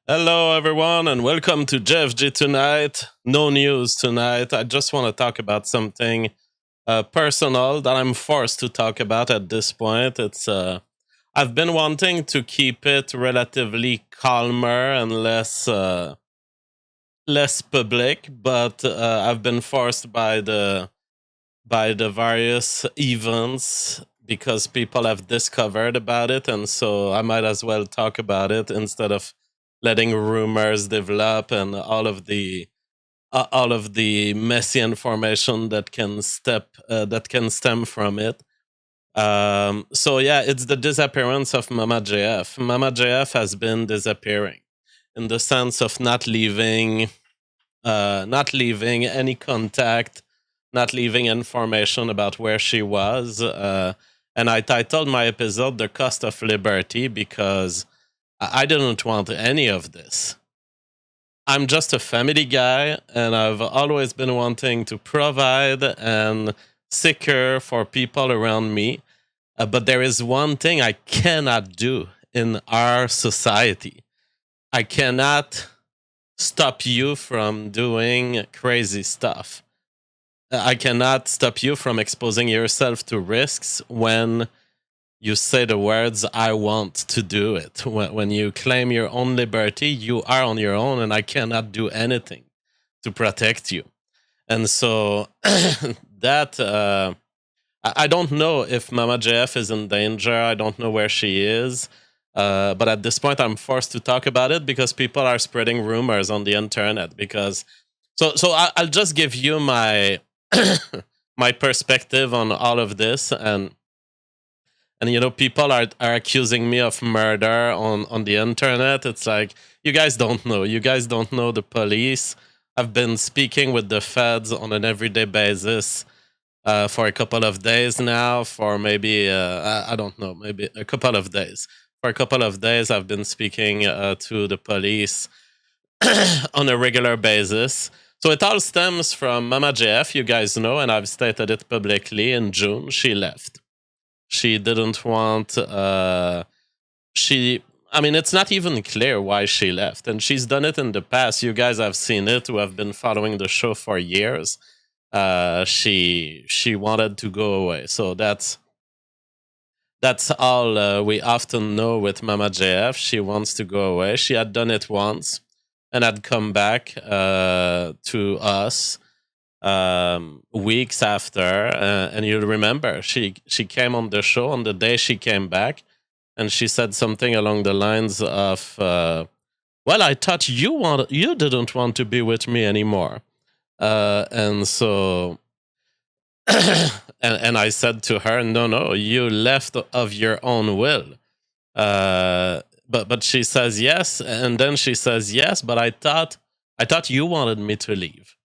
Hello, everyone, and welcome to JFG tonight. No news tonight. I just want to talk about something personal that I'm forced to talk about at this point. I've been wanting to keep it relatively calmer and less public, but I've been forced by the various events because people have discovered about it, and so I might as well talk about it instead of letting rumors develop and all of the messy information that can stem from it. So yeah, it's the disappearance of Mama JF. Mama JF has been disappearing in the sense of not leaving any contact, not leaving information about where she was. And I titled my episode "The Cost of Liberty" because I didn't want any of this. I'm just a family guy, and I've always been wanting to provide and secure for people around me. But there is one thing I cannot do in our society. I cannot stop you from doing crazy stuff. I cannot stop you from exposing yourself to risks when you say the words, I want to do it. When you claim your own liberty, you are on your own, and I cannot do anything to protect you. And so that I don't know if Mama JF is in danger. I don't know where she is. But at this point, I'm forced to talk about it because people are spreading rumors on the internet. I'll just give you my my perspective on all of this, and people are accusing me of murder on the internet. It's like, you guys don't know. You guys don't know the police. I've been speaking with the feds on an everyday basis for a couple of days now. For maybe I don't know, maybe a couple of days. For a couple of days, I've been speaking to the police on a regular basis. So it all stems from Mama JF, you guys know, and I've stated it publicly. In June, she left. She didn't want. I mean, it's not even clear why she left, and she's done it in the past. You guys have seen it, who have been following the show for years. She wanted to go away, so that's all we often know with Mama JF. She wants to go away. She had done it once and had come back to us weeks after. And you'll remember, she came on the show on the day she came back, and she said something along the lines of, "Well, I thought you didn't want to be with me anymore." And so and I said to her, no, you left of your own will. But she says yes, and then she says yes, but I thought you wanted me to leave.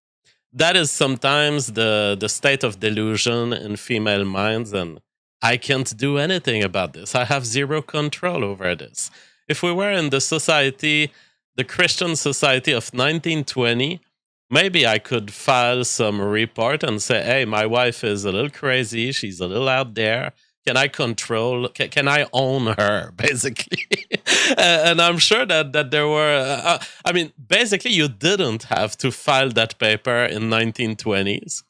That is sometimes the state of delusion in female minds, and I can't do anything about this. I have zero control over this. If we were in the Christian society of 1920, maybe I could file some report and say, hey, my wife is a little crazy. She's a little out there. Can I control? Can I own her, basically? And I'm sure that there were. I mean, basically, you didn't have to file that paper in 1920s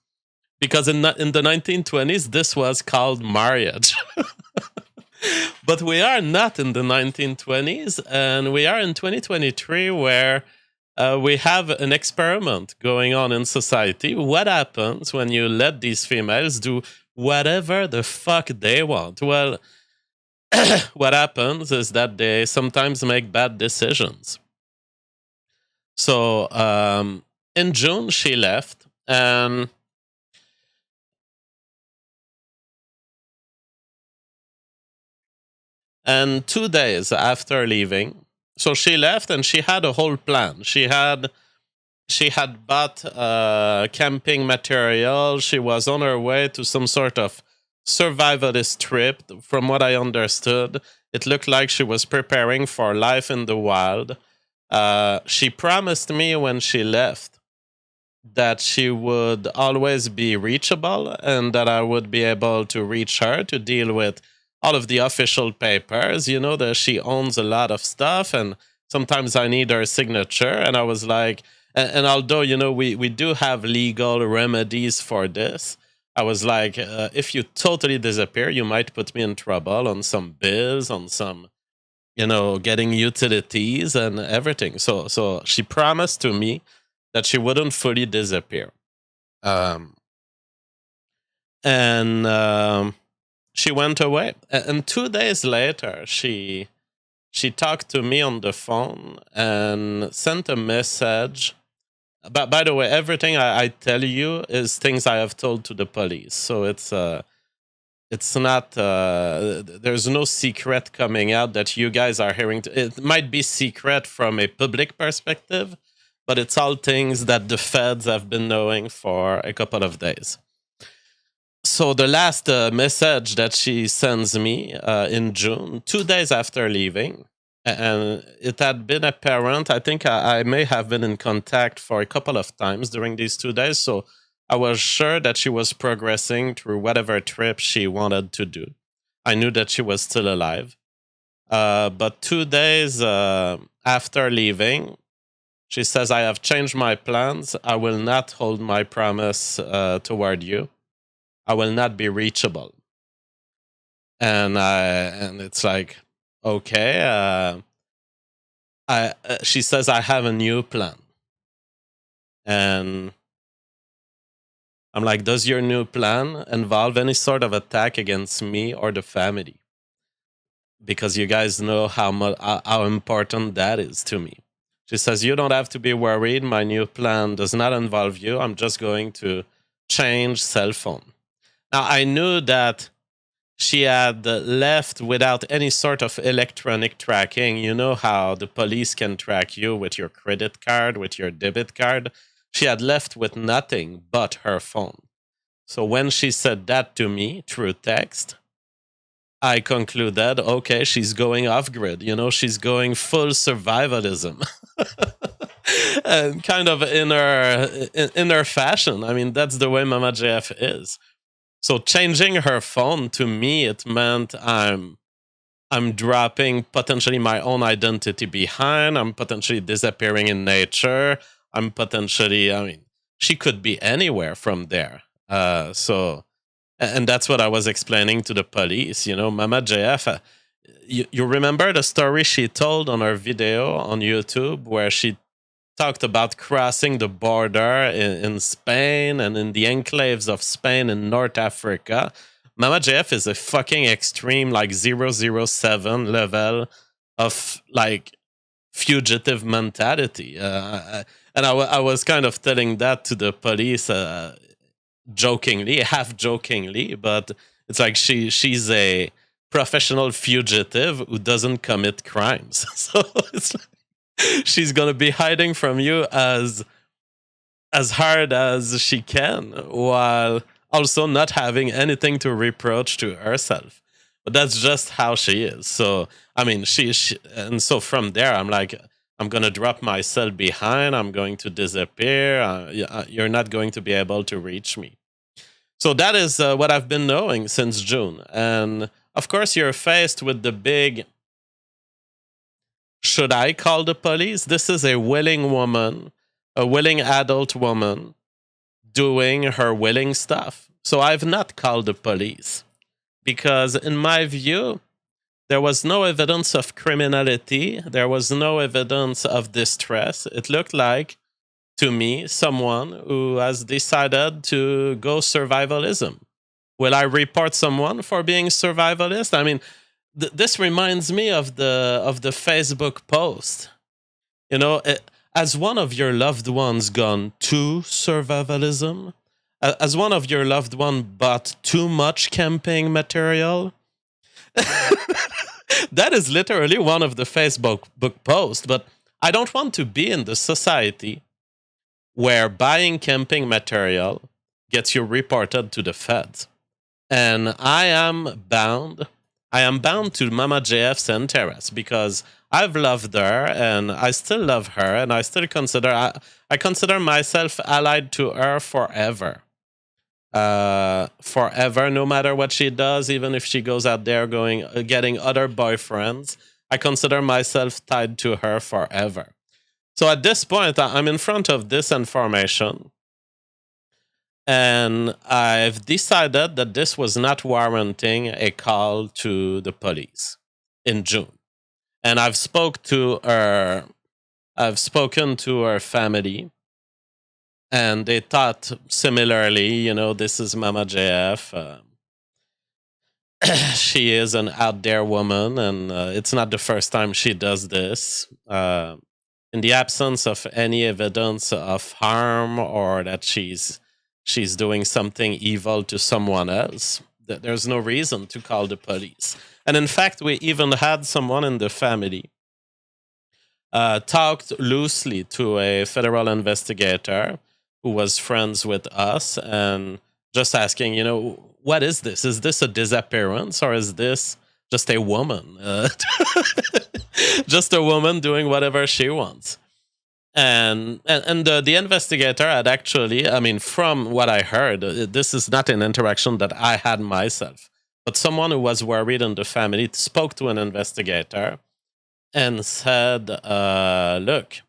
because in the 1920s this was called marriage. But we are not in the 1920s, and we are in 2023, where we have an experiment going on in society. What happens when you let these females do whatever the fuck they want? Well, what happens is that they sometimes make bad decisions. So in June, she left, and 2 days after leaving, so she left, and she had a whole plan. She had bought camping material. She was on her way to some sort of survivalist trip. From what I understood, it looked like she was preparing for life in the wild. She promised me when she left that she would always be reachable and that I would be able to reach her to deal with all of the official papers. You know that she owns a lot of stuff, and Sometimes I need her signature. And I was like, and although, we do have legal remedies for this, I was like, if you totally disappear, you might put me in trouble on some bills, on some, getting utilities and everything. So she promised to me that she wouldn't fully disappear. Um, and she went away. And 2 days later, she talked to me on the phone and sent a message. But by the way, everything I tell you is things I have told to the police. So it's not there's no secret coming out that you guys are hearing. It might be secret from a public perspective, but it's all things that the feds have been knowing for a couple of days. So the last message that she sends me in June, 2 days after leaving, and it had been apparent. I think I may have been in contact for a couple of times during these 2 days, so I was sure that she was progressing through whatever trip she wanted to do. I knew that she was still alive. But 2 days after leaving, she says, "I have changed my plans. I will not hold my promise toward you. I will not be reachable." And it's like, okay. She says, "I have a new plan." And I'm like, does your new plan involve any sort of attack against me or the family? Because you guys know how important that is to me. She says, "You don't have to be worried. My new plan does not involve you. I'm just going to change cell phone." Now, I knew that she had left without any sort of electronic tracking. You know how the police can track you with your credit card, with your debit card. She had left with nothing but her phone. So when she said that to me through text, I concluded, okay, she's going off grid. She's going full survivalism. And kind of in her fashion. I mean, that's the way Mama JF is. So changing her phone, to me, it meant I'm dropping potentially my own identity behind. I'm potentially disappearing in nature. I'm potentially, she could be anywhere from there. And that's what I was explaining to the police. Mama JF, you remember the story she told on her video on YouTube where she talked about crossing the border in Spain and in the enclaves of Spain in North Africa. Mama JF is a fucking extreme, like 007 level of like fugitive mentality. And I was kind of telling that to the police jokingly, half jokingly, but it's like she's a professional fugitive who doesn't commit crimes. So it's like, she's gonna be hiding from you as hard as she can, while also not having anything to reproach to herself. But that's just how she is. So I mean, she and so from there, I'm like, I'm gonna drop myself behind. I'm going to disappear. You're not going to be able to reach me. So that is what I've been knowing since June. And of course, you're faced with the big, should I call the police? This is a willing woman, a willing adult woman doing her willing stuff. So I've not called the police because, in my view, there was no evidence of criminality. There was no evidence of distress. It looked like, to me, someone who has decided to go survivalism. Will I report someone for being survivalist? I mean, this reminds me of the Facebook post. As one of your loved ones gone to survivalism, as one of your loved one bought too much camping material. That is literally one of the Facebook book posts. But I don't want to be in the society where buying camping material gets you reported to the feds. And I am bound to Mama JF's interest because I've loved her and I still love her and I still I consider myself allied to her forever. Forever, no matter what she does, even if she goes out there getting other boyfriends, I consider myself tied to her forever. So at this point, I'm in front of this information, and I've decided that this was not warranting a call to the police in June. And I've spoken to her family, and they thought similarly. This is Mama JF. She is an out there woman, and it's not the first time she does this. In the absence of any evidence of harm or that she's doing something evil to someone else, there's no reason to call the police. And in fact, we even had someone in the family talked loosely to a federal investigator who was friends with us, and just asking, what is this? Is this a disappearance, or is this just a woman? Just a woman doing whatever she wants. And the investigator had actually, from what I heard, this is not an interaction that I had myself, but someone who was worried in the family spoke to an investigator and said, look,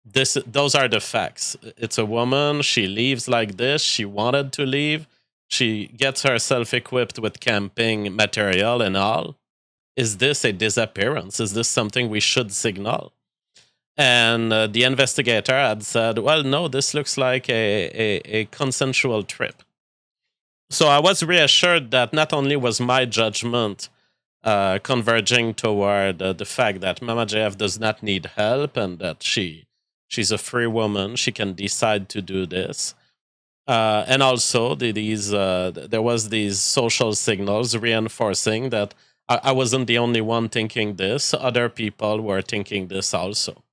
those are the facts. It's a woman. She leaves like this. She wanted to leave. She gets herself equipped with camping material and all. Is this a disappearance? Is this something we should signal? And the investigator had said, well, no, this looks like a consensual trip. So I was reassured that not only was my judgment converging toward the fact that Mama JF does not need help, and that she's a free woman, she can decide to do this. And also, there was these social signals reinforcing that I wasn't the only one thinking this. Other people were thinking this also.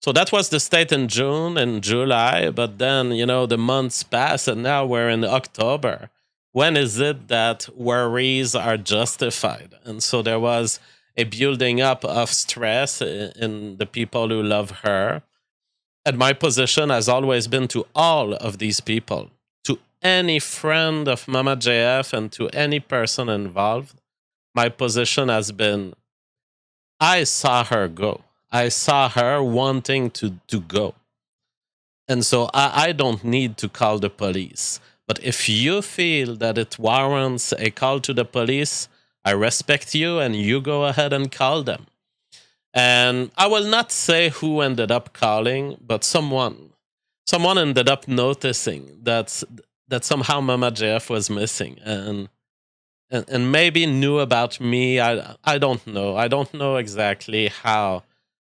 So that was the state in June and July, but then, the months pass, and now we're in October. When is it that worries are justified? And so there was a building up of stress in the people who love her. And my position has always been to all of these people, to any friend of Mama JF and to any person involved. My position has been, I saw her go. I saw her wanting to go. And so I don't need to call the police. But if you feel that it warrants a call to the police, I respect you, and you go ahead and call them. And I will not say who ended up calling, but someone ended up noticing that somehow Mama JF was missing, and maybe knew about me. I don't know. I don't know exactly how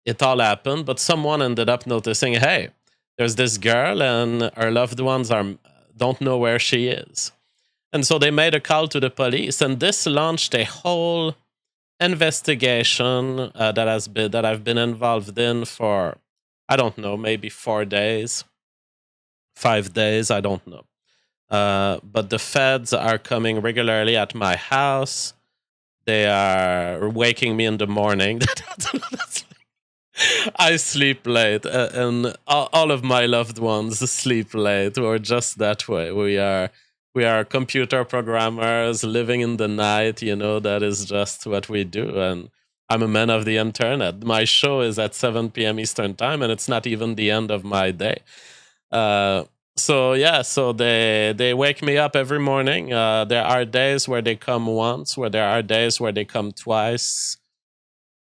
it all happened, but someone ended up noticing, hey, there's this girl and her loved ones don't know where she is. And so they made a call to the police, and this launched a whole investigation that I've been involved in for, I don't know, maybe 4 days, 5 days, I don't know. But the feds are coming regularly at my house. They are waking me in the morning. I sleep late, and all of my loved ones sleep late. We're just that way. We are computer programmers living in the night. That is just what we do. And I'm a man of the internet. My show is at 7 p.m. Eastern time, and it's not even the end of my day. So they wake me up every morning. There are days where they come once, where there are days where they come twice.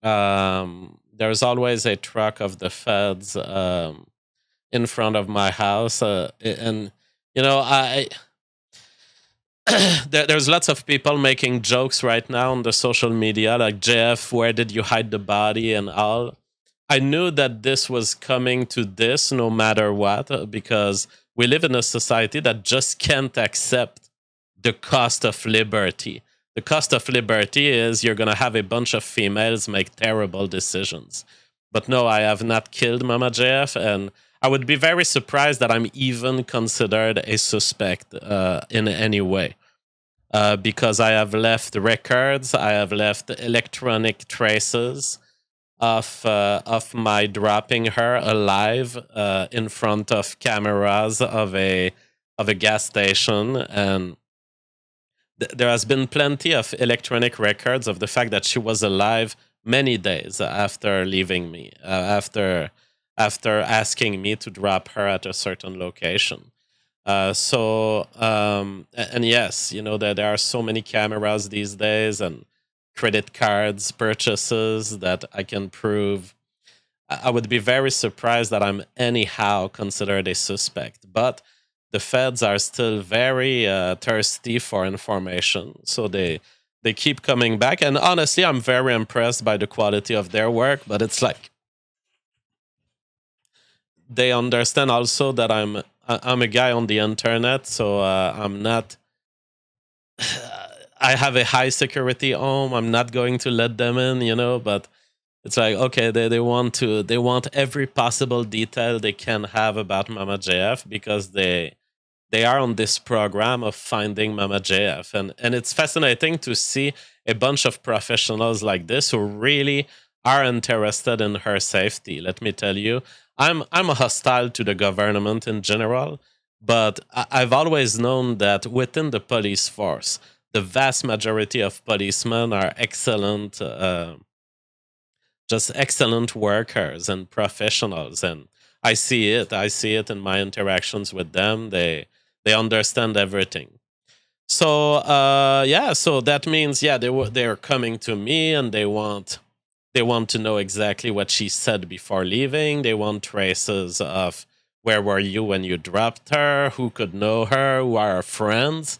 There's always a truck of the feds in front of my house, and there's lots of people making jokes right now on the social media, like, JF, where did you hide the body and all. I knew that this was coming to this no matter what, because we live in a society that just can't accept the cost of liberty. The cost of liberty is you're going to have a bunch of females make terrible decisions. But no, I have not killed Mama JF, and I would be very surprised that I'm even considered a suspect in any way. Because I have left records, I have left electronic traces of my dropping her alive in front of cameras of a gas station, and there has been plenty of electronic records of the fact that she was alive many days after leaving me, after asking me to drop her at a certain location. And yes, that there are so many cameras these days and credit cards purchases that I can prove. I would be very surprised that I'm anyhow considered a suspect, but the feds are still very thirsty for information, so they keep coming back. And honestly, I'm very impressed by the quality of their work. But it's like they understand also that I'm a guy on the internet, so I'm not. I have a high security home. I'm not going to let them in, but it's like, okay, they want every possible detail they can have about Mama JF because they are on this program of finding Mama JF. And it's fascinating to see a bunch of professionals like this who really are interested in her safety. Let me tell you, I'm hostile to the government in general, but I've always known that within the police force, the vast majority of policemen are excellent, just excellent workers and professionals. And I see it. I see it in my interactions with them. They understand everything. So yeah, so that means they're coming to me and they want to know exactly what she said before leaving. They want traces of where were you when you dropped her, who could know her, who are her friends.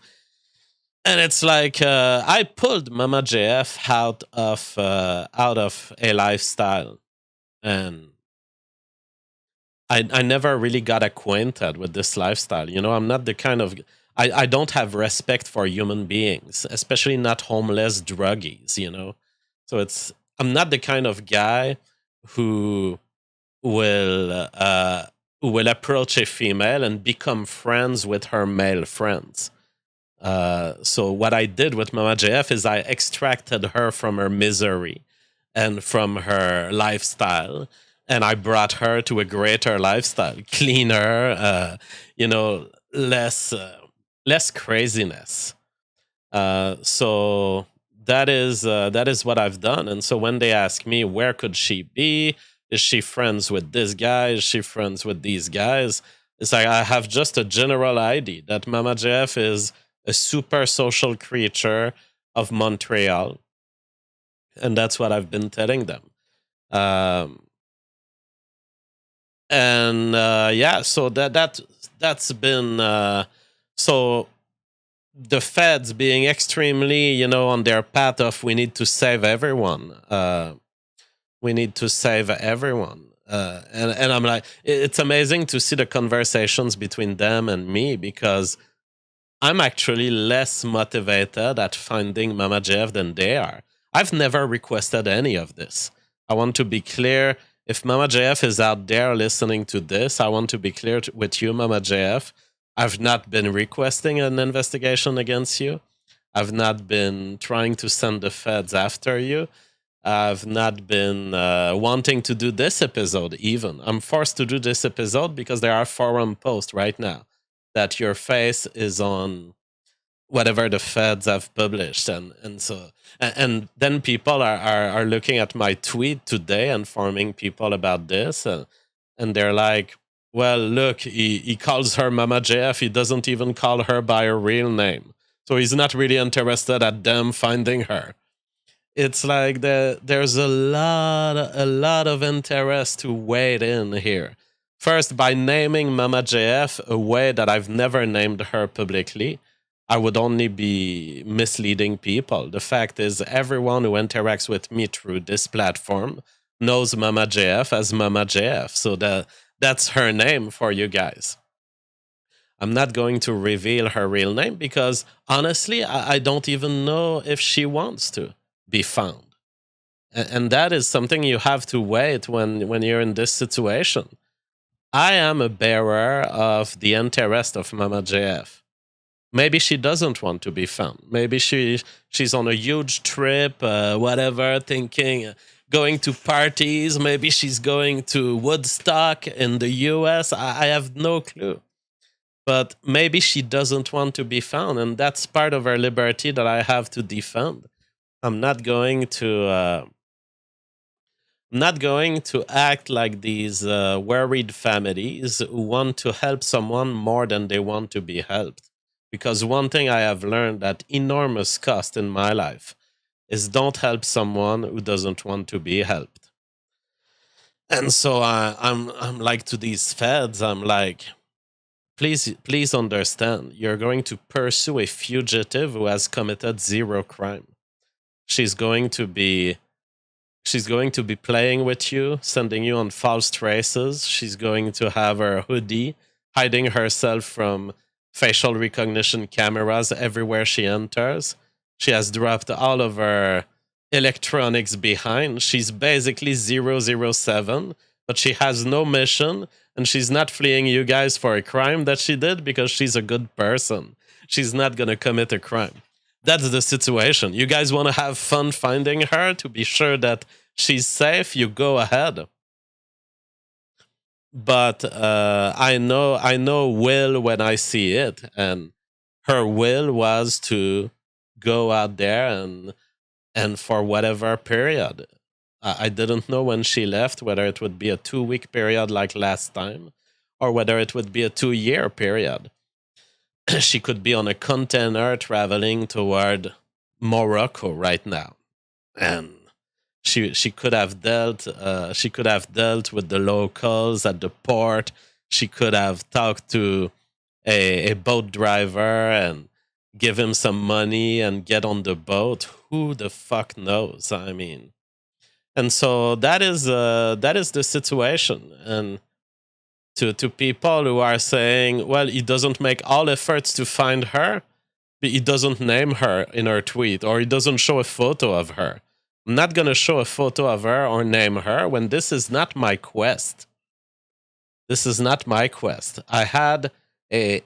And it's like I pulled Mama JF out of a lifestyle, and I never really got acquainted with this lifestyle. I'm not the kind of I don't have respect for human beings, especially not homeless druggies. So I'm not the kind of guy who will uh, who will approach a female and become friends with her male friends. So what I did with Mama JF is I extracted her from her misery and from her lifestyle, and I brought her to a greater lifestyle, cleaner, less craziness. So that is what I've done. And so when they ask me where could she be, is she friends with this guy? Is she friends with these guys? It's like I have just a general idea that Mama JF is a super social creature of Montreal, and that's what I've been telling them. Um, and yeah, so that's been so the feds being extremely, on their path of we need to save everyone. We need to save everyone. And I'm like, it's amazing to see the conversations between them and me because I'm actually less motivated at finding Mama JF than they are. I've never requested any of this. I want to be clear. If Mama JF is out there listening to this, I want to be clear with you, Mama JF. I've not been requesting an investigation against you. I've not been trying to send the feds after you. I've not been wanting to do this episode even. I'm forced to do this episode because there are forum posts right now that your face is on whatever the feds have published. And then people are looking at my tweet today informing people about this. And they're like, well, look, he calls her Mama JF. He doesn't even call her by her real name. So he's not really interested at them finding her. It's like there's a lot of interest to wade in here. First, by naming Mama JF a way that I've never named her publicly, I would only be misleading people. The fact is, everyone who interacts with me through this platform knows Mama JF as Mama JF. So that's her name for you guys. I'm not going to reveal her real name because honestly, I don't even know if she wants to be found. And that is something you have to wait when you're in this situation. I am a bearer of the interest of Mama JF. Maybe she doesn't want to be found. Maybe she's on a huge trip, whatever, thinking, going to parties. Maybe she's going to Woodstock in the US. I have no clue. but maybe she doesn't want to be found, and that's part of her liberty that I have to defend. I'm not going to act like these worried families who want to help someone more than they want to be helped. Because one thing I have learned at enormous cost in my life is don't help someone who doesn't want to be helped. And so I'm like to these feds, I'm like, please understand, you're going to pursue a fugitive who has committed zero crime. She's going to be playing with you, sending you on false traces. She's going to have her hoodie, hiding herself from facial recognition cameras everywhere she enters. She has dropped all of her electronics behind. She's basically 007, but she has no mission, and she's not fleeing you guys for a crime that she did because she's a good person. She's not going to commit a crime. That's the situation. You guys want to have fun finding her to be sure that she's safe, you go ahead. But I know will when I see it, and her will was to go out there and for whatever period. I didn't know when she left whether it would be a 2-week period like last time, or whether it would be a 2-year period. She could be on a container traveling toward Morocco right now, and she could have dealt with the locals at the port. She could have talked to a boat driver and give him some money and get on the boat. Who the fuck knows? I mean, and so that is the situation. And to people who are saying, well, he doesn't make all efforts to find her, he doesn't name her in her tweet, or he doesn't show a photo of her. I'm not going to show a photo of her or name her when this is not my quest. This is not my quest. I had a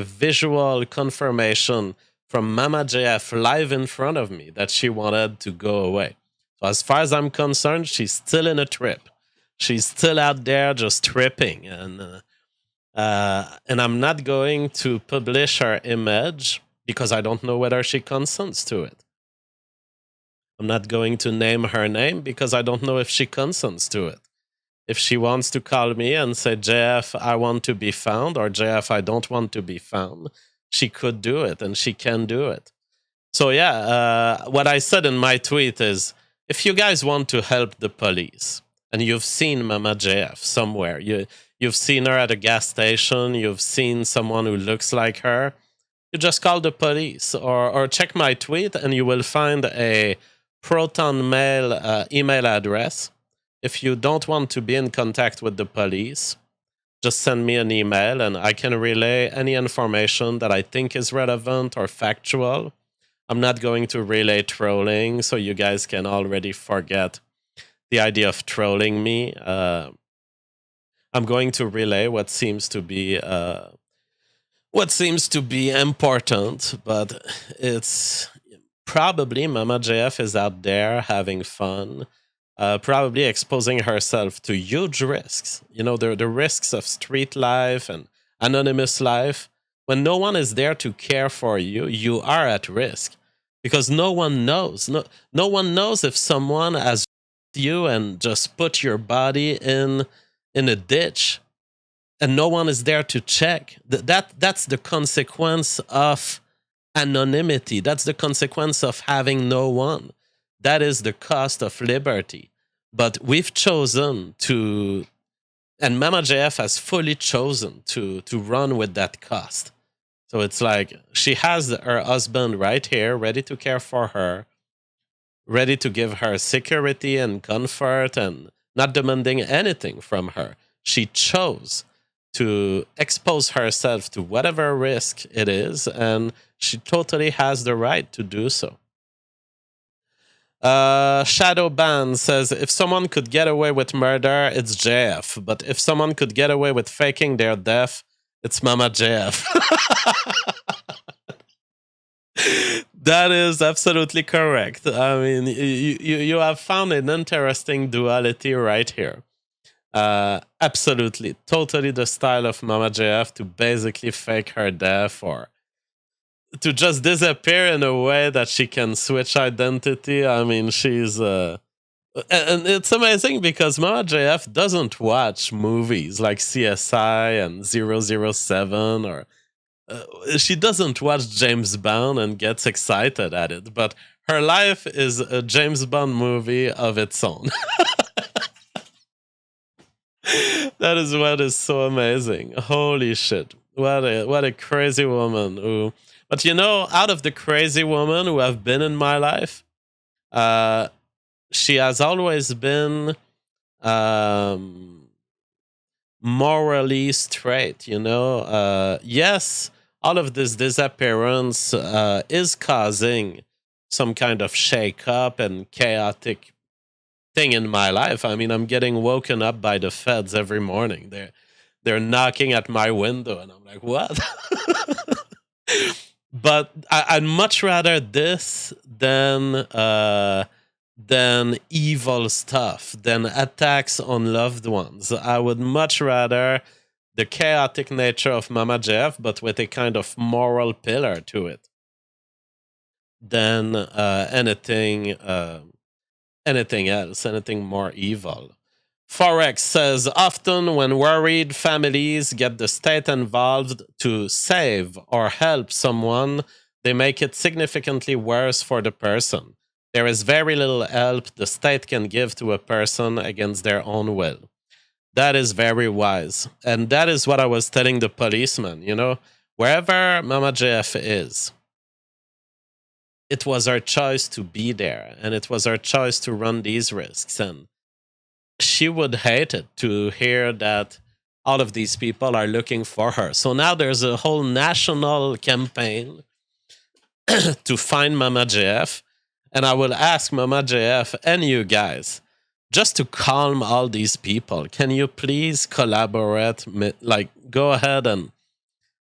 visual confirmation from Mama JF live in front of me that she wanted to go away. So as far as I'm concerned, she's still in a trip. She's still out there just tripping, and I'm not going to publish her image because I don't know whether she consents to it. I'm not going to name her name because I don't know if she consents to it. If she wants to call me and say, JF, I want to be found, or JF, I don't want to be found, she could do it, and she can do it. So yeah, what I said in my tweet is, if you guys want to help the police, and you've seen Mama JF somewhere, you've seen her at a gas station, you've seen someone who looks like her, you just call the police, or check my tweet and you will find a Proton Mail email address. If you don't want to be in contact with the police, just send me an email and I can relay any information that I think is relevant or factual. I'm not going to relay trolling, so you guys can already forget the idea of trolling me. I'm going to relay what seems to be important, but it's probably Mama JF is out there having fun, probably exposing herself to huge risks. You know, the risks of street life and anonymous life. When no one is there to care for you, you are at risk because no one knows. No one knows if someone has you and just put your body in a ditch and no one is there to check. That's the consequence of anonymity. That's the consequence of having no one. That is the cost of liberty. But we've chosen to, and Mama JF has fully chosen to run with that cost. So it's like she has her husband right here, ready to care for her, ready to give her security and comfort, and not demanding anything from her. She chose to expose herself to whatever risk it is, and she totally has the right to do so. Shadow Ban says, if someone could get away with murder, it's JF. But if someone could get away with faking their death, it's Mama JF. That is absolutely correct. I mean, you have found an interesting duality right here. Absolutely, totally the style of Mama JF to basically fake her death or to just disappear in a way that she can switch identity. I mean, she's and it's amazing because Mama JF doesn't watch movies like CSI and 007 or she doesn't watch James Bond and gets excited at it, but her life is a James Bond movie of its own. That is what is so amazing. Holy shit. What a crazy woman who, but you know, out of the crazy women who have been in my life, uh she has always been um morally straight, you know. Yes, all of this disappearance is causing some kind of shake up and chaotic thing in my life. I mean, I'm getting woken up by the feds every morning. They're knocking at my window, and I'm like, what? But I'd much rather this than evil stuff, than attacks on loved ones. I would much rather the chaotic nature of Mama Jeff, but with a kind of moral pillar to it, than anything else, anything more evil. Forex says often when worried families get the state involved to save or help someone, they make it significantly worse for the person. There is very little help the state can give to a person against their own will. That is very wise. And that is what I was telling the policeman, you know, wherever Mama JF is, it was our choice to be there and it was our choice to run these risks. And she would hate it to hear that all of these people are looking for her. So now there's a whole national campaign to find Mama JF. And I will ask Mama JF and you guys just to calm all these people. Can you please collaborate? Like, go ahead and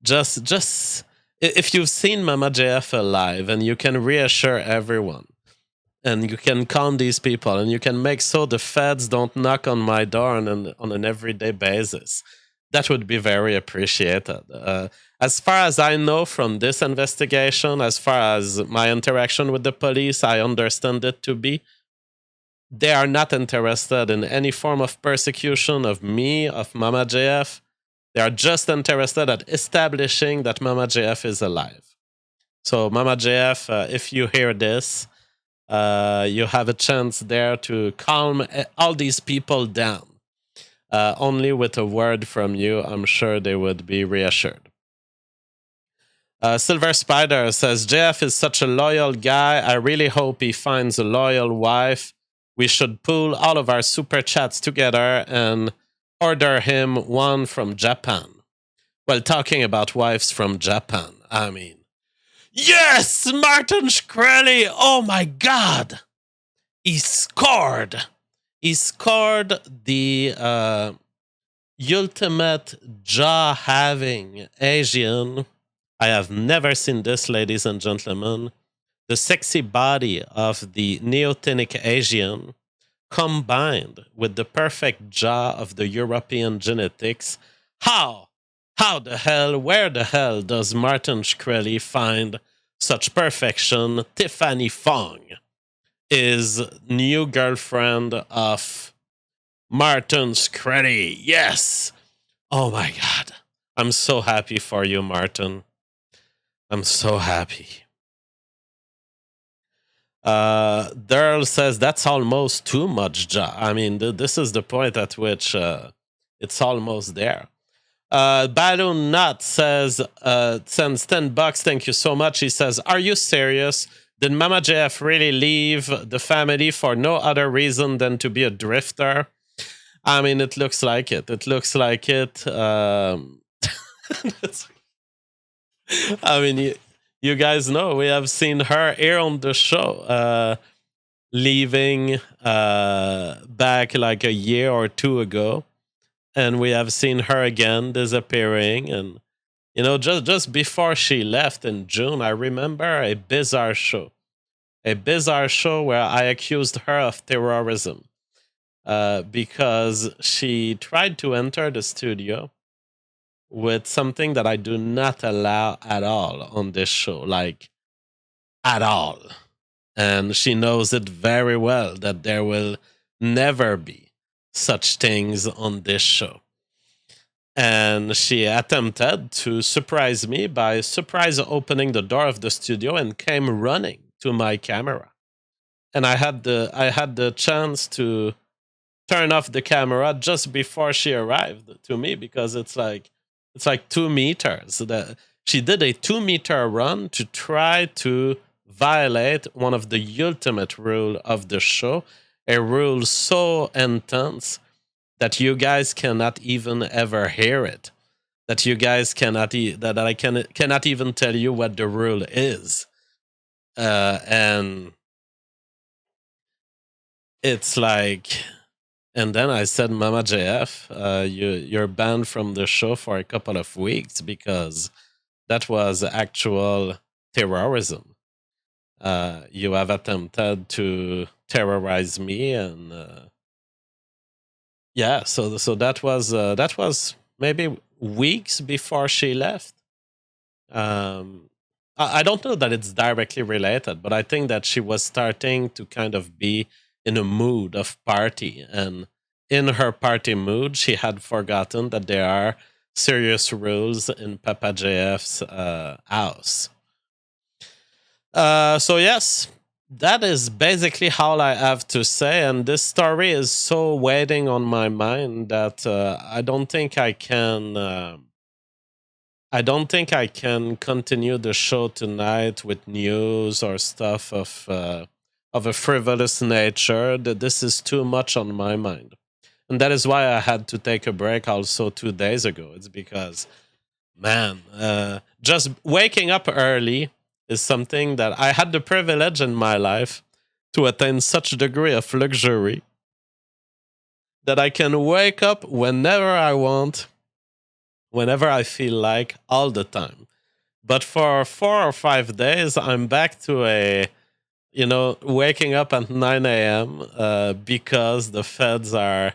just if you've seen Mama JF alive and you can reassure everyone and you can calm these people and you can make so the feds don't knock on my door on an everyday basis, that would be very appreciated. As far as I know from this investigation, as far as my interaction with the police, I understand it to be, they are not interested in any form of persecution of me, of Mama JF. They are just interested at establishing that Mama JF is alive. So, Mama JF, if you hear this, you have a chance there to calm all these people down. Only with a word from you, I'm sure they would be reassured. Silver Spider says, JF is such a loyal guy. I really hope he finds a loyal wife. We should pool all of our super chats together and order him one from Japan. Well, talking about wives from Japan, I mean, yes, Martin Shkreli. Oh my God, he scored. He scored the ultimate jaw-having Asian. I have never seen this, ladies and gentlemen. The sexy body of the Neotenic Asian combined with the perfect jaw of the European genetics. How the hell, where the hell does Martin Shkreli find such perfection? Tiffany Fong is new girlfriend of Martin Shkreli. Yes. Oh my God. I'm so happy for you, Martin. I'm so happy. Daryl says that's almost too much jaw. I mean, this is the point at which it's almost there. Balloon Nut says, sends $10. Thank you so much. He says, are you serious? Did Mama JF really leave the family for no other reason than to be a drifter? I mean, it looks like it. It looks like it. I mean, you guys know we have seen her here on the show, leaving back like a year or two ago. And we have seen her again disappearing. And, you know, just before she left in June, I remember a bizarre show where I accused her of terrorism. because she tried to enter the studio with something that I do not allow at all on this show, like at all. And she knows it very well that there will never be such things on this show. And she attempted to surprise me by surprise opening the door of the studio and came running to my camera. And I had the chance to turn off the camera just before she arrived to me, because it's like 2 meters. She did a 2 meter run to try to violate one of the ultimate rule of the show, a rule so intense that you guys cannot even ever hear it. That you guys that I cannot even tell you what the rule is. And it's like, and then I said, Mama JF, you're banned from the show for a couple of weeks because that was actual terrorism. You have attempted to terrorize me, and yeah, so that was maybe weeks before she left. I don't know that it's directly related, but I think that she was starting to kind of be in a mood of party, and in her party mood, she had forgotten that there are serious rules in Papa JF's house. So yes, that is basically all I have to say, and this story is so weighing on my mind that I don't think I can. I don't think I can continue the show tonight with news or stuff of a frivolous nature. That this is too much on my mind, and that is why I had to take a break. Also, 2 days ago, it's because, man, just waking up early is something that I had the privilege in my life to attain such a degree of luxury that I can wake up whenever I want, whenever I feel like, all the time. But for 4 or 5 days, I'm back to waking up at 9 a.m. Because the feds are,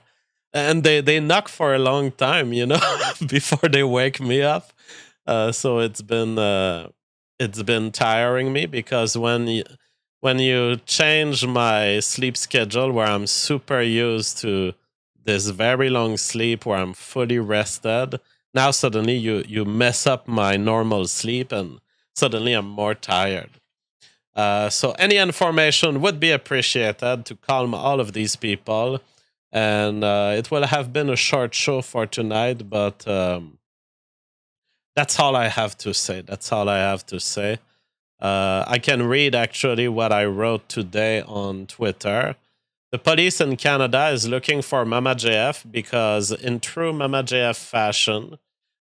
and they knock for a long time, before they wake me up. So it's been tiring me, because when you change my sleep schedule, where I'm super used to this very long sleep where I'm fully rested, now suddenly you mess up my normal sleep, and suddenly I'm more tired. So any information would be appreciated to calm all of these people. And it will have been a short show for tonight, but that's all I have to say. That's all I have to say. I can read actually what I wrote today on Twitter. The police in Canada is looking for Mama JF because, in true Mama JF fashion,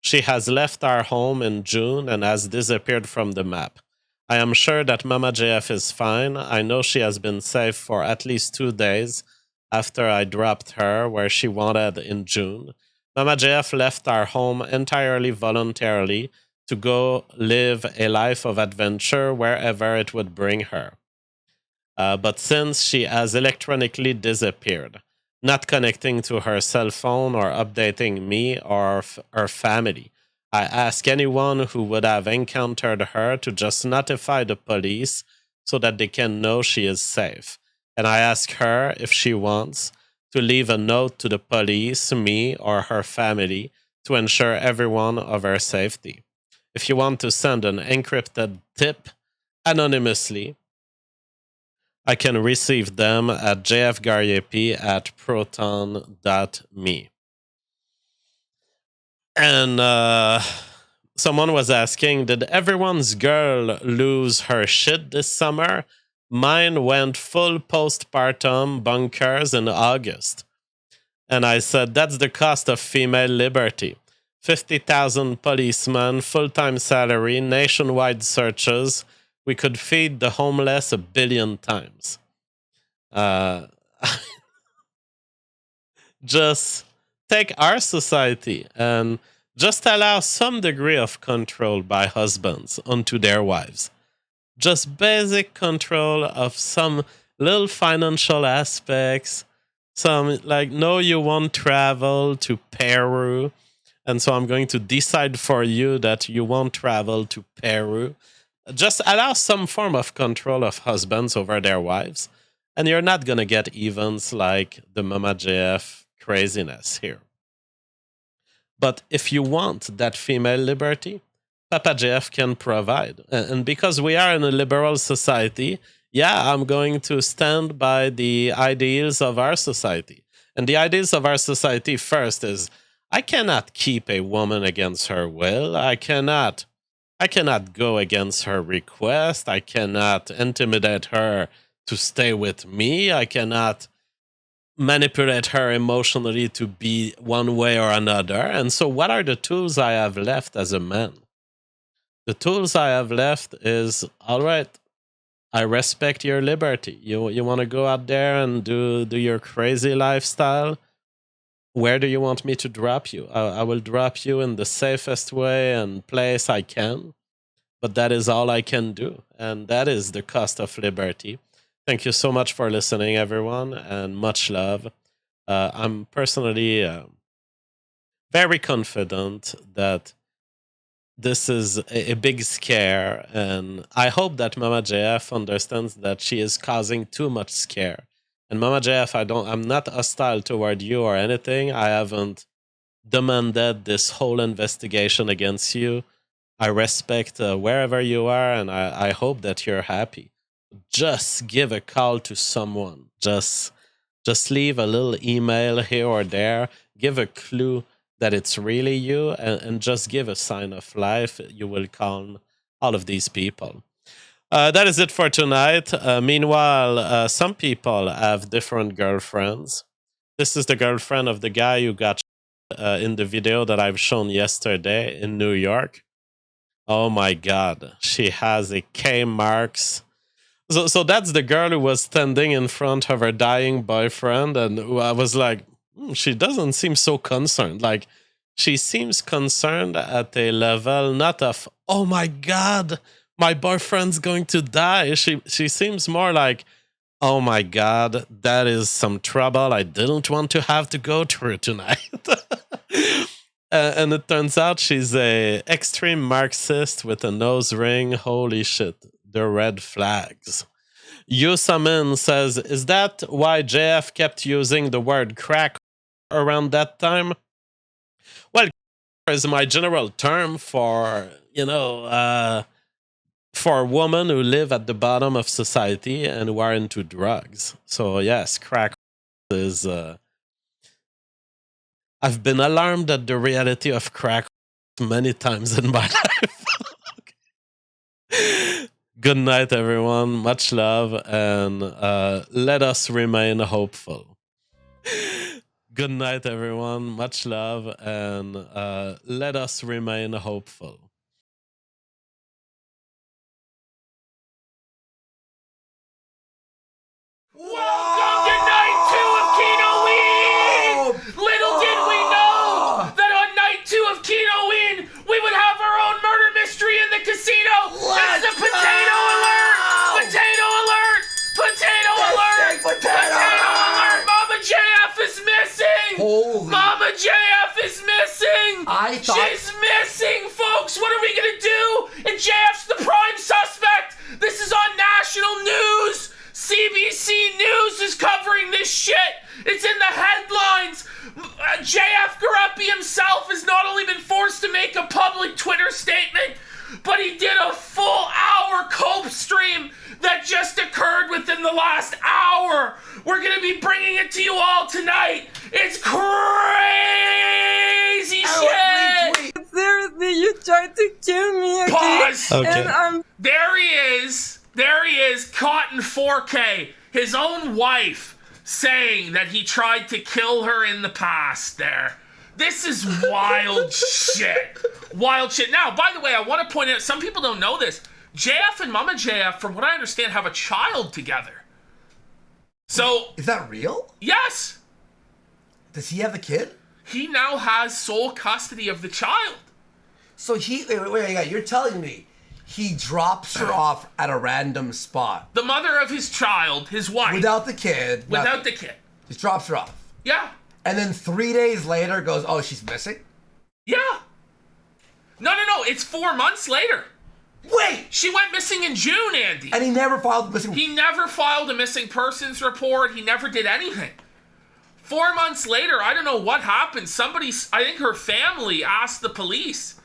she has left our home in June and has disappeared from the map. I am sure that Mama JF is fine. I know she has been safe for at least 2 days after I dropped her where she wanted in June. Mama JF left our home entirely voluntarily to go live a life of adventure wherever it would bring her. But since she has electronically disappeared, not connecting to her cell phone or updating me or her family, I ask anyone who would have encountered her to just notify the police so that they can know she is safe. And I ask her, if she wants, to leave a note to the police, me, or her family to ensure everyone of her safety. If you want to send an encrypted tip anonymously, I can receive them at JF Gariepy at proton.me. And someone was asking, did everyone's girl lose her shit this summer? Mine went full postpartum bunkers in August. And I said, that's the cost of female liberty. 50,000 policemen, full-time salary, nationwide searches. We could feed the homeless 1 billion times. Uh, just take our society and just allow some degree of control by husbands onto their wives. Just basic control of some little financial aspects, some like, no, you won't travel to Peru. And so I'm going to decide for you that you won't travel to Peru. Just allow some form of control of husbands over their wives. And you're not going to get events like the Mama JF craziness here. But if you want that female liberty, Papa JF can provide. And because we are in a liberal society, yeah, I'm going to stand by the ideals of our society. And the ideals of our society first is, I cannot keep a woman against her will. I cannot go against her request. I cannot intimidate her to stay with me. I cannot manipulate her emotionally to be one way or another. And so what are the tools I have left as a man? The tools I have left is, all right, I respect your liberty. You want to go out there and do your crazy lifestyle? Where do you want me to drop you? I will drop you in the safest way and place I can. But that is all I can do. And that is the cost of liberty. Thank you so much for listening, everyone, and much love. I'm personally very confident that this is a big scare, and I hope that Mama JF understands that she is causing too much scare. And Mama JF, I'm not hostile toward you or anything. I haven't demanded this whole investigation against you. I respect wherever you are, and I hope that you're happy. Just give a call to someone. Just leave a little email here or there. Give a clue that it's really you, and just give a sign of life. You will calm all of these people. That is it for tonight. Meanwhile, some people have different girlfriends. This is the girlfriend of the guy who got in the video that I've shown yesterday in New York. Oh my God, she has a K marks. So that's the girl who was standing in front of her dying boyfriend, and I was like, she doesn't seem so concerned. Like, she seems concerned at a level not of, oh my God, my boyfriend's going to die. She seems more like, oh my God, that is some trouble I didn't want to have to go through tonight. And it turns out she's a extreme Marxist with a nose ring. Holy shit, the red flags. Yusamin says, is that why JF kept using the word crack around that time? Well, is my general term for, for women who live at the bottom of society and who are into drugs. So yes, crack is... I've been alarmed at the reality of crack many times in my life. Good night, everyone. Much love, and let us remain hopeful. Good night, everyone. Much love, and let us remain hopeful. Welcome to night 2 of Kino Ween! Little did we know that on night 2 of Kino Ween, we would have our own murder mystery in the casino! It's the potato alert! Potato alert! Potato alert! Potato alert! Mama JF is missing! Holy. Mama JF is missing! She's missing, folks! What are we gonna do? And JF's the prime suspect! This is on national news! CBC News is covering this shit. It's in the headlines. JF Gariepy himself has not only been forced to make a public Twitter statement, but he did a full hour cope stream that just occurred within the last hour. We're going to be bringing it to you all tonight. It's crazy shit. Seriously, you tried to kill me again. Pause. Okay. And There he is. There he is, caught in 4K. His own wife saying that he tried to kill her in the past there. This is wild shit. Wild shit. Now, by the way, I want to point out, some people don't know this. JF and Mama JF, from what I understand, have a child together. So... Is that real? Yes. Does he have a kid? He now has sole custody of the child. So wait, you're telling me he drops her off at a random spot. The mother of his child, his wife. Without the kid. Without the kid. Just drops her off. Yeah. And then 3 days later goes, oh, she's missing? Yeah. No. It's 4 months later. Wait! She went missing in June, Andy. And he never filed missing... He never filed a missing persons report. He never did anything. 4 months later, I don't know what happened. I think her family asked the police,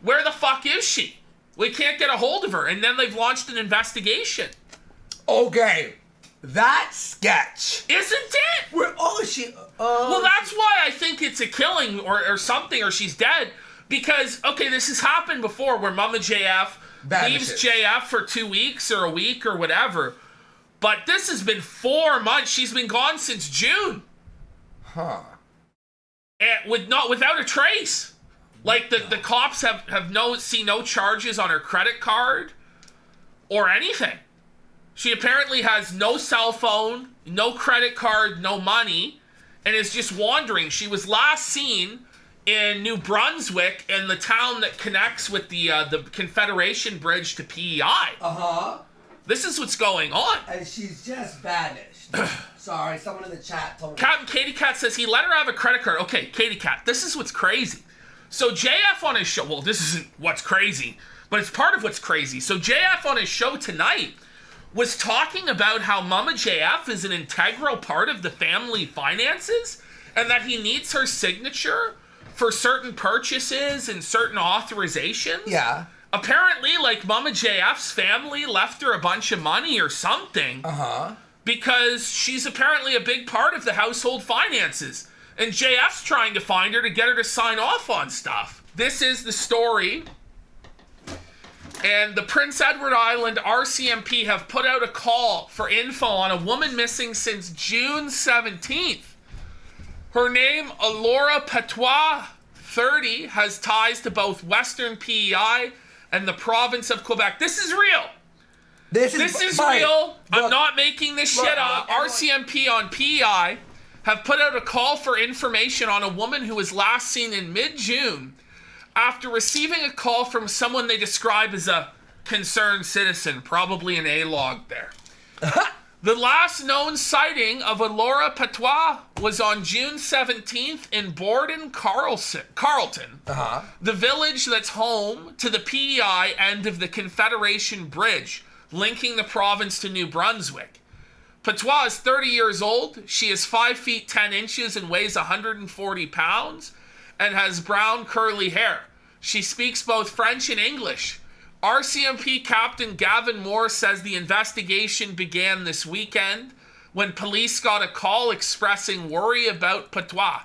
where the fuck is she? We can't get a hold of her. And then they've launched an investigation. Okay. That sketch. Isn't it? Well, that's why I think it's a killing or something, or she's dead. Because, okay, this has happened before where Mama JF leaves JF for 2 weeks or a week or whatever. But this has been 4 months. She's been gone since June. Huh. And without a trace. Like, the cops have seen no charges on her credit card or anything. She apparently has no cell phone, no credit card, no money, and is just wandering. She was last seen in New Brunswick, in the town that connects with the Confederation Bridge to PEI. Uh-huh. This is what's going on. And she's just vanished. Sorry, someone in the chat told me. Captain Katie Cat says he let her have a credit card. Okay, Katie Cat, this is what's crazy. So JF on his show, well, this isn't what's crazy, but it's part of what's crazy. So JF on his show tonight was talking about how Mama JF is an integral part of the family finances and that he needs her signature for certain purchases and certain authorizations. Yeah. Apparently, like, Mama JF's family left her a bunch of money or something. Uh-huh. Because she's apparently a big part of the household finances. And JF's trying to find her to get her to sign off on stuff. This is the story. And the Prince Edward Island RCMP have put out a call for info on a woman missing since June 17th. Her name, Elora Patoine, 30, has ties to both Western PEI and the province of Quebec. This is real. This is real. I'm not making this shit up. RCMP on PEI have put out a call for information on a woman who was last seen in mid-June after receiving a call from someone they describe as a concerned citizen, probably an A-log there. The last known sighting of Elora Patoine was on June 17th in Borden, Carleton, the village that's home to the PEI end of the Confederation Bridge, linking the province to New Brunswick. Patois is 30 years old. She is 5 feet 10 inches and weighs 140 pounds and has brown curly hair. She speaks both French and English. RCMP Captain Gavin Moore says the investigation began this weekend when police got a call expressing worry about Patois.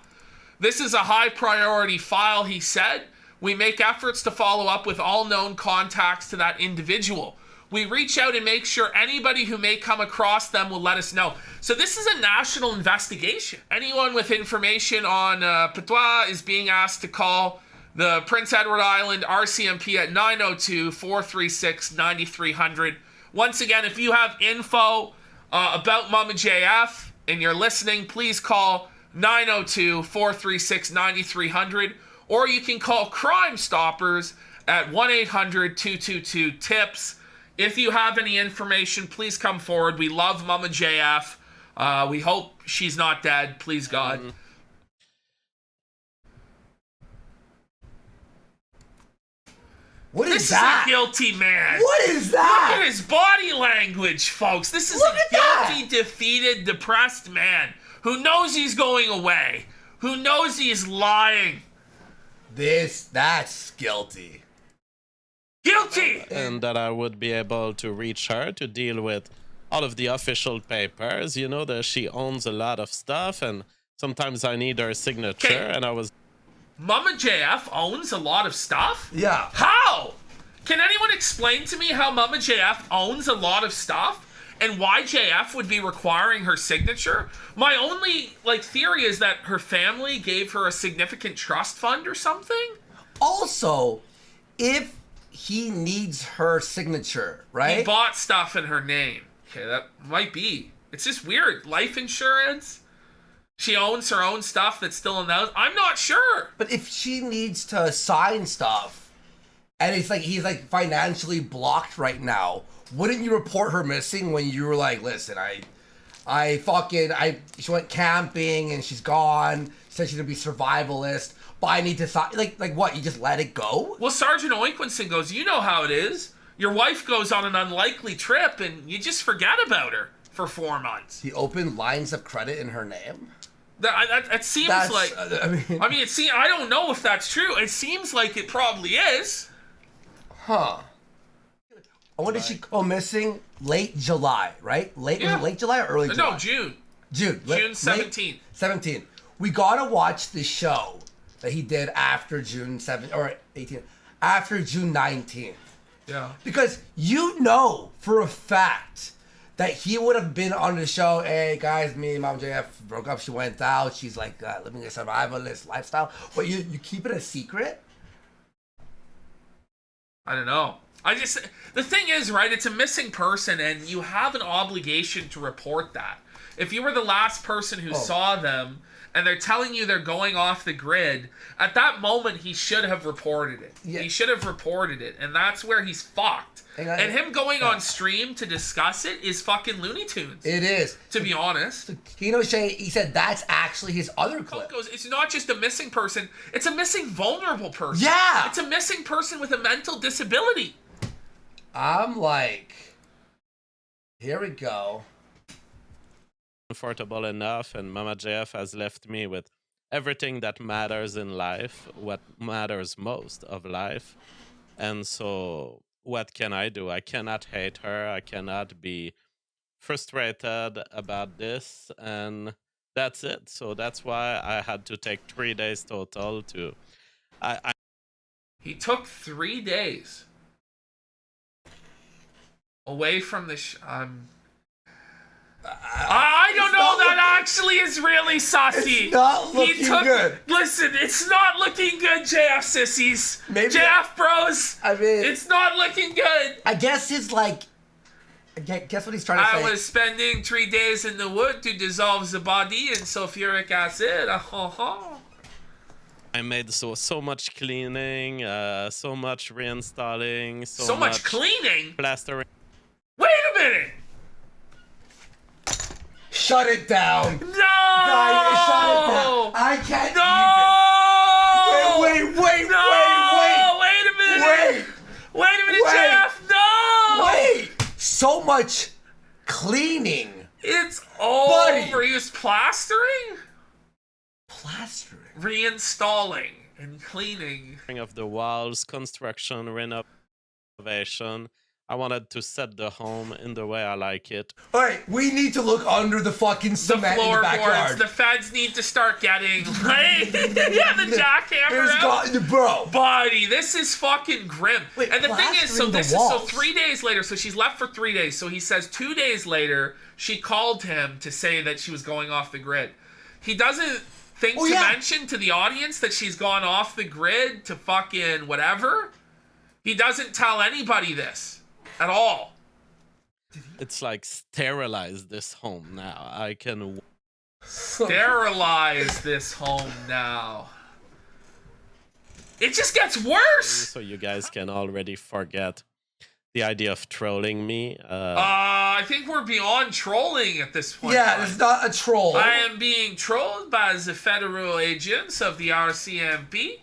This is a high priority file, he said. We make efforts to follow up with all known contacts to that individual. We reach out and make sure anybody who may come across them will let us know. So this is a national investigation. Anyone with information on Patois is being asked to call the Prince Edward Island RCMP at 902-436-9300. Once again, if you have info about Mama JF and you're listening, please call 902-436-9300, or you can call Crime Stoppers at 1-800-222-TIPS. If you have any information, please come forward. We love Mama JF. We hope she's not dead. Please, God. Mm-hmm. This is a guilty man. What is that? Look at his body language, folks. This is a guilty, defeated, depressed man who knows he's going away, who knows he's lying. That's guilty. Guilty! And that I would be able to reach her to deal with all of the official papers. You know that she owns a lot of stuff, and sometimes I need her signature. And I was... Mama JF owns a lot of stuff? Yeah. How? Can anyone explain to me how Mama JF owns a lot of stuff and why JF would be requiring her signature? My only theory is that her family gave her a significant trust fund or something. Also, if he needs her signature, right? He bought stuff in her name. Okay, that might be. It's just weird. Life insurance. She owns her own stuff that's still in the house. I'm not sure. But if she needs to sign stuff, and he's financially blocked right now, wouldn't you report her missing when you were like, listen, She went camping and she's gone. She said she's gonna be survivalist. But I need to like what? You just let it go? Well, Sergeant Oinkwenson goes, you know how it is. Your wife goes on an unlikely trip and you just forget about her for 4 months. He opened lines of credit in her name? That seems like... I don't know if that's true. It seems like it probably is. Huh. When did she go missing? Late July, right? Was it late July or early July? No, June. June 17th. 17th. We gotta watch the show that he did after June 7th or 18th. After June 19th. Yeah. Because you know for a fact that he would have been on the show. Hey guys, me and Mom JF broke up. She went out. She's like living a survivalist lifestyle. But you keep it a secret? I don't know. The thing is, right, it's a missing person and you have an obligation to report that. If you were the last person who saw them and they're telling you they're going off the grid, at that moment he should have reported it. Yeah. He should have reported it, and that's where he's fucked. And him going on stream to discuss it is fucking Looney Tunes. It is. To be honest. So Kino he said that's actually his other clip. It's not just a missing person, it's a missing vulnerable person. Yeah! It's a missing person with a mental disability. I'm like, here we go. Comfortable enough, and Mama JF has left me with everything that matters in life, what matters most of life. And so what can I do? I cannot hate her. I cannot be frustrated about this, and that's it. So that's why I had to take 3 days total to... He took 3 days away from the... I don't know. That actually is really sussy. It's not looking good. Listen, it's not looking good, JF sissies. Maybe, JF bros. I mean, it's not looking good. I guess it's like... Guess what he's trying to say? I was spending 3 days in the wood to dissolve the body in sulfuric acid. I made so much cleaning, so much reinstalling, so much cleaning? Plastering. Wait a minute! Shut it down! No! Guys, shut it down! I can't even... Wait! No! Wait a minute! Wait a minute, JF! No! Wait! So much cleaning! It's over! He was plastering? Plastering? Reinstalling and cleaning. Of the walls, construction, renovation. I wanted to set the home in the way I like it. Alright, we need to look under the fucking cement in the backyard. The feds need to start getting... the jackhammer out. Bro. Buddy, this is fucking grim. Wait, and the thing is, so 3 days later, so she's left for 3 days. So he says 2 days later, she called him to say that she was going off the grid. He doesn't think to mention to the audience that she's gone off the grid to fucking whatever. He doesn't tell anybody this. At all. It's like sterilize this home now. I can sterilize this home now. It just gets worse. So you guys can already forget the idea of trolling me. I think we're beyond trolling at this point. Yeah, it's not a troll. I am being trolled by the federal agents of the RCMP.